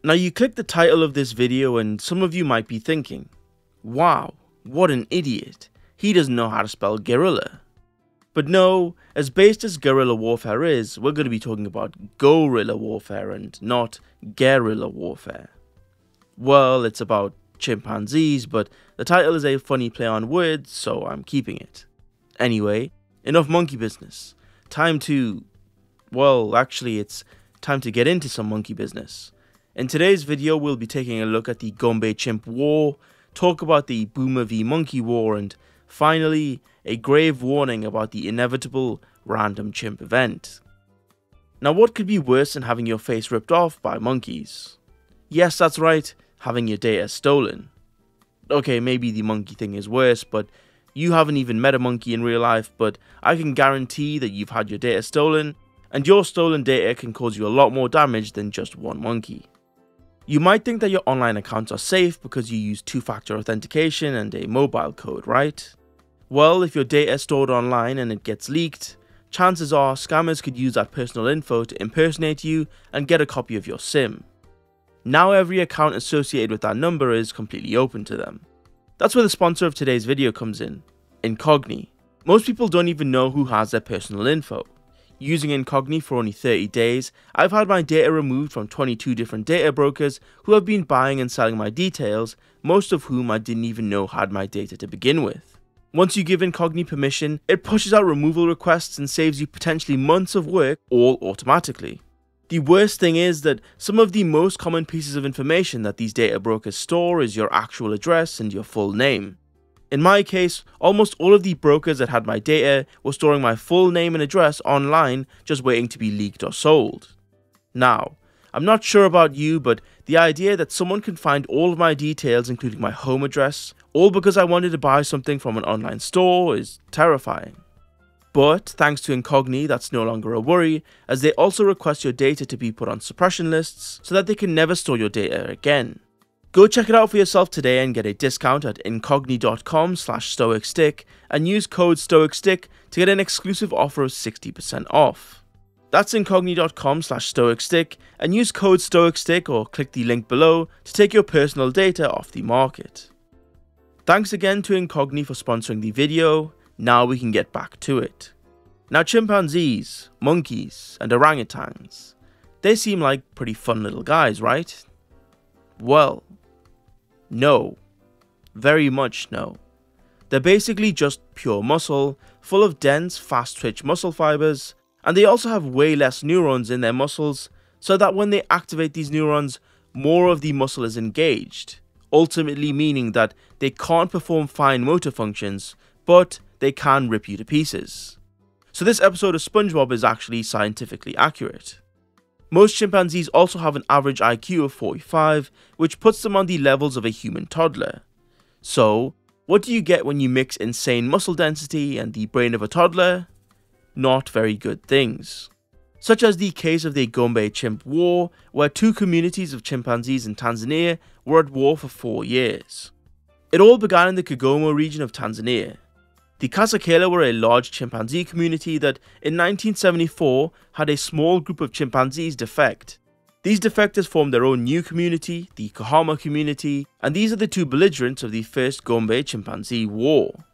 Now you click the title of this video and some of you might be thinking, wow, what an idiot, he doesn't know how to spell guerrilla. But no, as based as guerrilla warfare is, we're going to be talking about guerrilla warfare and not guerrilla warfare. Well, it's about chimpanzees, but the title is a funny play on words, so I'm keeping it. Anyway, enough monkey business. Time to get into some monkey business. In today's video, we'll be taking a look at the Gom Chimp War, talk about the Boomer v Monkey War, and finally, a grave warning about the inevitable random chimp event. Now, what could be worse than having your face ripped off by monkeys? Yes, that's right, having your data stolen. Okay, maybe the monkey thing is worse, but you haven't even met a monkey in real life, but I can guarantee that you've had your data stolen, and your stolen data can cause you a lot more damage than just one monkey. You might think that your online accounts are safe because you use two-factor authentication and a mobile code, right? Well, if your data is stored online and it gets leaked, chances are scammers could use that personal info to impersonate you and get a copy of your SIM. Now every account associated with that number is completely open to them. That's where the sponsor of today's video comes in, Incogni. Most people don't even know who has their personal info. Using Incogni for only 30 days, I've had my data removed from 22 different data brokers who have been buying and selling my details, most of whom I didn't even know had my data to begin with. Once you give Incogni permission, it pushes out removal requests and saves you potentially months of work all automatically. The worst thing is that some of the most common pieces of information that these data brokers store is your actual address and your full name. In my case, almost all of the brokers that had my data were storing my full name and address online, just waiting to be leaked or sold. Now, I'm not sure about you, but the idea that someone can find all of my details, including my home address, all because I wanted to buy something from an online store, is terrifying. But thanks to Incogni, that's no longer a worry, as they also request your data to be put on suppression lists so that they can never store your data again. Go check it out for yourself today and get a discount at incogni.com/stoicstick and use code STOICSTICK to get an exclusive offer of 60% off. That's incogni.com/stoicstick and use code STOICSTICK or click the link below to take your personal data off the market. Thanks again to Incogni for sponsoring the video. Now we can get back to it. Now chimpanzees, monkeys, and orangutans, they seem like pretty fun little guys, right? Well, no. Very much no. They're basically just pure muscle, full of dense, fast-twitch muscle fibers, and they also have way less neurons in their muscles, so that when they activate these neurons, more of the muscle is engaged, ultimately meaning that they can't perform fine motor functions, but they can rip you to pieces. So this episode of SpongeBob is actually scientifically accurate. Most chimpanzees also have an average IQ of 45, which puts them on the levels of a human toddler. So, what do you get when you mix insane muscle density and the brain of a toddler? Not very good things. Such as the case of the Gom Chimp War, where two communities of chimpanzees in Tanzania were at war for 4 years. It all began in the Kigoma region of Tanzania. The Kasakela were a large chimpanzee community that in 1974 had a small group of chimpanzees defect. These defectors formed their own new community, the Kahama community, and these are the two belligerents of the first Gom Chimpanzee War.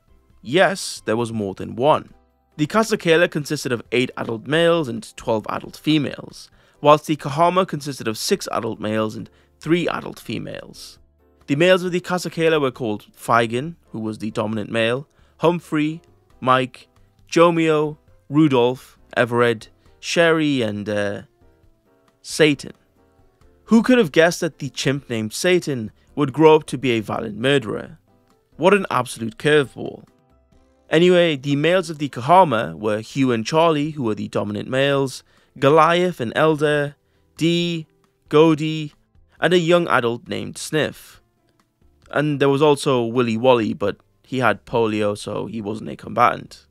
Yes, there was more than one. The Kasakela consisted of 8 adult males and 12 adult females, whilst the Kahama consisted of 6 adult males and 3 adult females. The males of the Kasakela were called Feigen, who was the dominant male, Humphrey, Mike, Jomeo, Rudolph, Everett, Sherry, and Satan. Who could have guessed that the chimp named Satan would grow up to be a violent murderer? What an absolute curveball. Anyway, the males of the Kahama were Hugh and Charlie, who were the dominant males, Goliath and Elder, Dee, Godie, and a young adult named Sniff. And there was also Willy Wally, but he had polio, so he wasn't a combatant.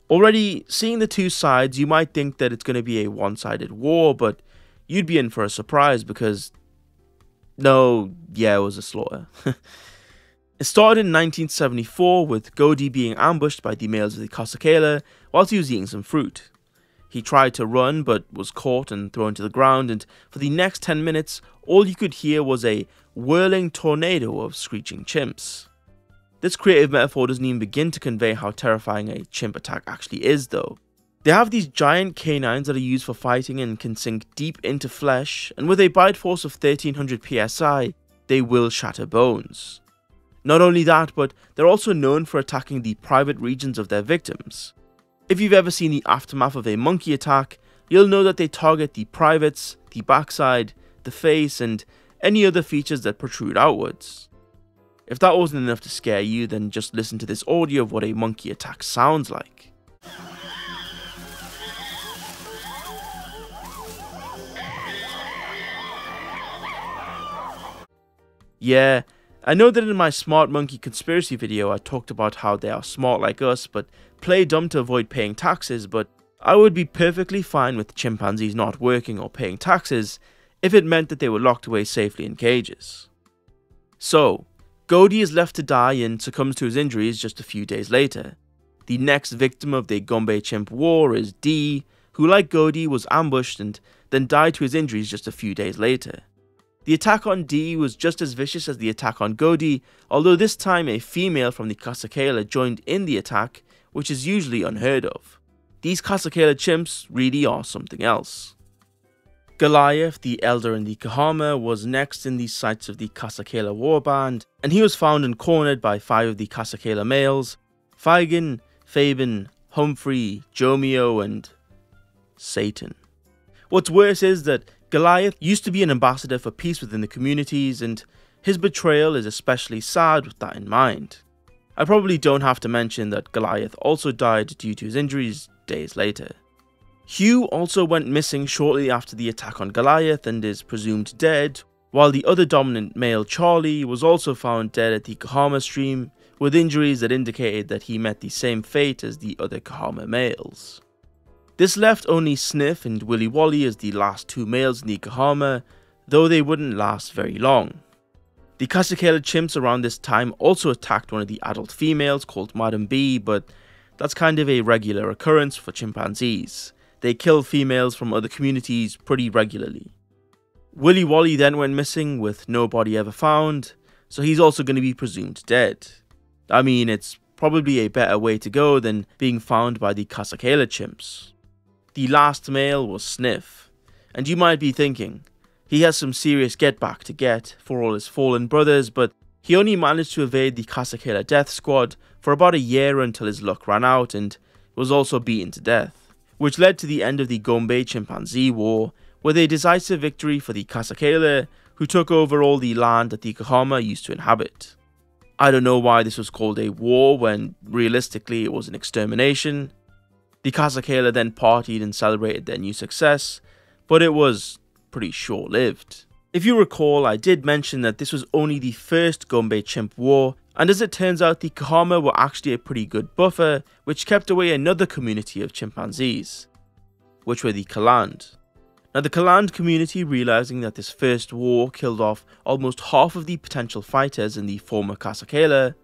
Already, seeing the two sides, you might think that it's going to be a one-sided war, but you'd be in for a surprise because... it was a slaughter. It started in 1974 with Godie being ambushed by the males of the Kasakela whilst he was eating some fruit. He tried to run but was caught and thrown to the ground, and for the next 10 minutes, all you could hear was a whirling tornado of screeching chimps. This creative metaphor doesn't even begin to convey how terrifying a chimp attack actually is though. They have these giant canines that are used for fighting and can sink deep into flesh, and with a bite force of 1300 psi, they will shatter bones. Not only that, but they're also known for attacking the private regions of their victims. If you've ever seen the aftermath of a monkey attack, you'll know that they target the privates, the backside, the face, and any other features that protrude outwards. If that wasn't enough to scare you, then just listen to this audio of what a monkey attack sounds like. Yeah, I know that in my smart monkey conspiracy video I talked about how they are smart like us but play dumb to avoid paying taxes, but I would be perfectly fine with chimpanzees not working or paying taxes if it meant that they were locked away safely in cages. So, Godi is left to die and succumbs to his injuries just a few days later. The next victim of the Gom Chimp War is D, who like Godi was ambushed and then died to his injuries just a few days later. The attack on D was just as vicious as the attack on Godi, although this time a female from the Kasakela joined in the attack, which is usually unheard of. These Kasakela chimps really are something else. Goliath, the elder in the Kahama, was next in the sights of the Kasakela warband, and he was found and cornered by 5 of the Kasakela males: Feigen, Fabian, Humphrey, Jomeo, and Satan. What's worse is that Goliath used to be an ambassador for peace within the communities, and his betrayal is especially sad with that in mind. I probably don't have to mention that Goliath also died due to his injuries days later. Hugh also went missing shortly after the attack on Goliath and is presumed dead, while the other dominant male, Charlie, was also found dead at the Kahama stream with injuries that indicated that he met the same fate as the other Kahama males. This left only Sniff and Willy Wally as the last 2 males in the Kahama, though they wouldn't last very long. The Kasakela chimps around this time also attacked one of the adult females called Madam B, but that's kind of a regular occurrence for chimpanzees. They kill females from other communities pretty regularly. Willy Wally then went missing with no body ever found, so he's also going to be presumed dead. I mean, it's probably a better way to go than being found by the Kasakela chimps. The last male was Sniff, and you might be thinking, he has some serious get back to get for all his fallen brothers, but he only managed to evade the Kasakela death squad for about a year until his luck ran out and was also beaten to death, which led to the end of the Gom Chimpanzee War, with a decisive victory for the Kasakela, who took over all the land that the Kahama used to inhabit. I don't know why this was called a war when realistically it was an extermination. The Kasakela then partied and celebrated their new success, but it was pretty short-lived. If you recall, I did mention that this was only the first Gom Chimp War, and as it turns out, the Kahama were actually a pretty good buffer, which kept away another community of chimpanzees, which were the Kaland. Now, the Kaland community, realizing that this first war killed off almost half of the potential fighters in the former Kasakela,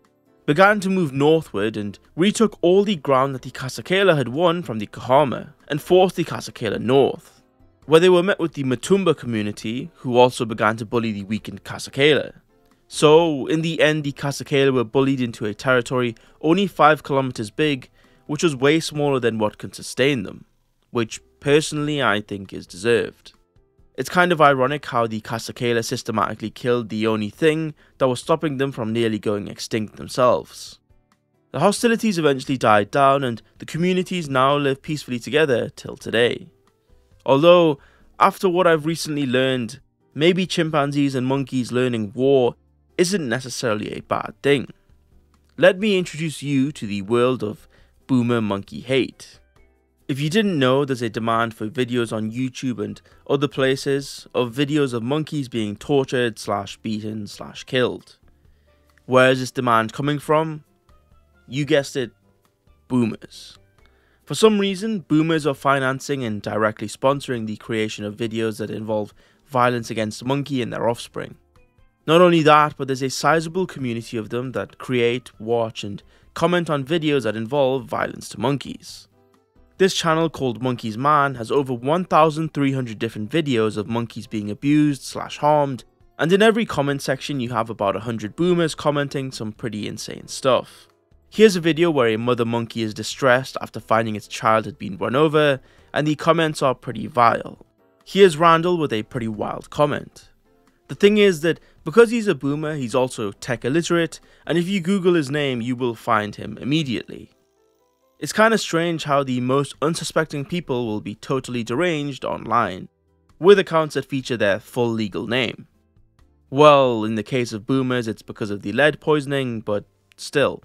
began to move northward and retook all the ground that the Kasakela had won from the Kahama and forced the Kasakela north, where they were met with the Matumba community, who also began to bully the weakened Kasakela. So, in the end, the Kasakela were bullied into a territory only 5 kilometers big, which was way smaller than what could sustain them, which personally I think is deserved. It's kind of ironic how the Kasakela systematically killed the only thing that was stopping them from nearly going extinct themselves. The hostilities eventually died down and the communities now live peacefully together till today. Although, after what I've recently learned, maybe chimpanzees and monkeys learning war isn't necessarily a bad thing. Let me introduce you to the world of boomer monkey hate. If you didn't know, there's a demand for videos on YouTube and other places of videos of monkeys being tortured / beaten / killed. Where is this demand coming from? You guessed it, boomers. For some reason, boomers are financing and directly sponsoring the creation of videos that involve violence against monkey and their offspring. Not only that, but there's a sizable community of them that create, watch and comment on videos that involve violence to monkeys. This channel called Monkey's Man has over 1,300 different videos of monkeys being abused / harmed, and in every comment section you have about 100 boomers commenting some pretty insane stuff. Here's a video where a mother monkey is distressed after finding its child had been run over, and the comments are pretty vile. Here's Randall with a pretty wild comment. The thing is that because he's a boomer, he's also tech illiterate, and if you Google his name you will find him immediately. It's kinda strange how the most unsuspecting people will be totally deranged online, with accounts that feature their full legal name. Well, in the case of boomers it's because of the lead poisoning, but still.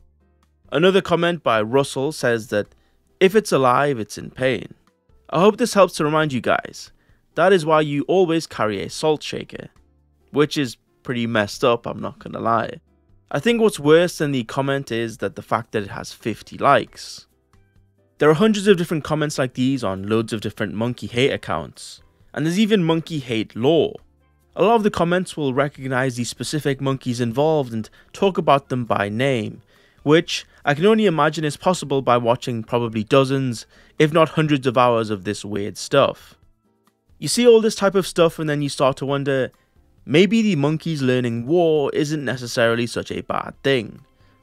Another comment by Russell says that if it's alive, it's in pain. I hope this helps to remind you guys, that is why you always carry a salt shaker. Which is pretty messed up, I'm not gonna lie. I think what's worse than the comment is that the fact that it has 50 likes. There are hundreds of different comments like these on loads of different monkey hate accounts, and there's even monkey hate law. A lot of the comments will recognize the specific monkeys involved and talk about them by name, which I can only imagine is possible by watching probably dozens, if not hundreds of hours of this weird stuff. You see all this type of stuff and then you start to wonder, maybe the monkeys learning war isn't necessarily such a bad thing,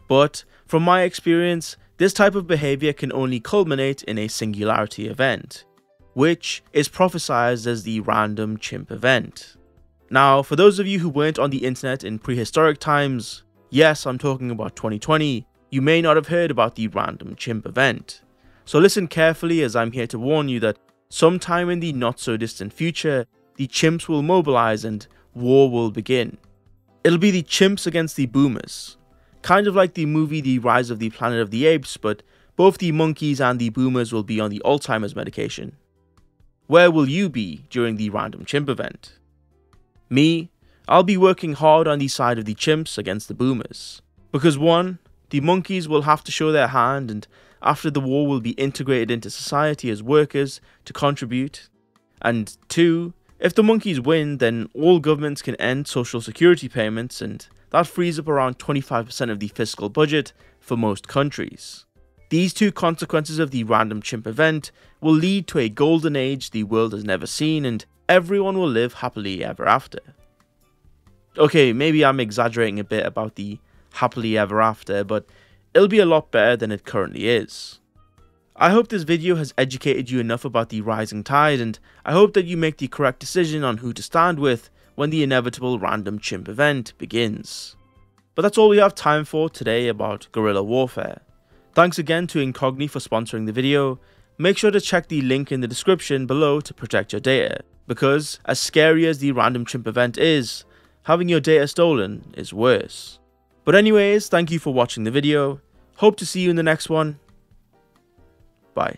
but from my experience, this type of behaviour can only culminate in a singularity event, which is prophesized as the random chimp event. Now, for those of you who weren't on the internet in prehistoric times, yes, I'm talking about 2020, you may not have heard about the random chimp event. So listen carefully as I'm here to warn you that sometime in the not so distant future, the chimps will mobilize and war will begin. It'll be the chimps against the boomers. Kind of like the movie The Rise of the Planet of the Apes, but both the monkeys and the boomers will be on the Alzheimer's medication. Where will you be during the random chimp event? Me, I'll be working hard on the side of the chimps against the boomers. Because 1, the monkeys will have to show their hand, and after the war will be integrated into society as workers to contribute. And 2, if the monkeys win, then all governments can end social security payments, and that frees up around 25% of the fiscal budget for most countries. These 2 consequences of the random chimp event will lead to a golden age the world has never seen, and everyone will live happily ever after. Okay, maybe I'm exaggerating a bit about the happily ever after, but it'll be a lot better than it currently is. I hope this video has educated you enough about the rising tide, and I hope that you make the correct decision on who to stand with when the inevitable random chimp event begins. But that's all we have time for today about guerrilla warfare. Thanks again to Incogni for sponsoring the video. Make sure to check the link in the description below to protect your data, because as scary as the random chimp event is, having your data stolen is worse. But anyways, thank you for watching the video. Hope to see you in the next one. Bye.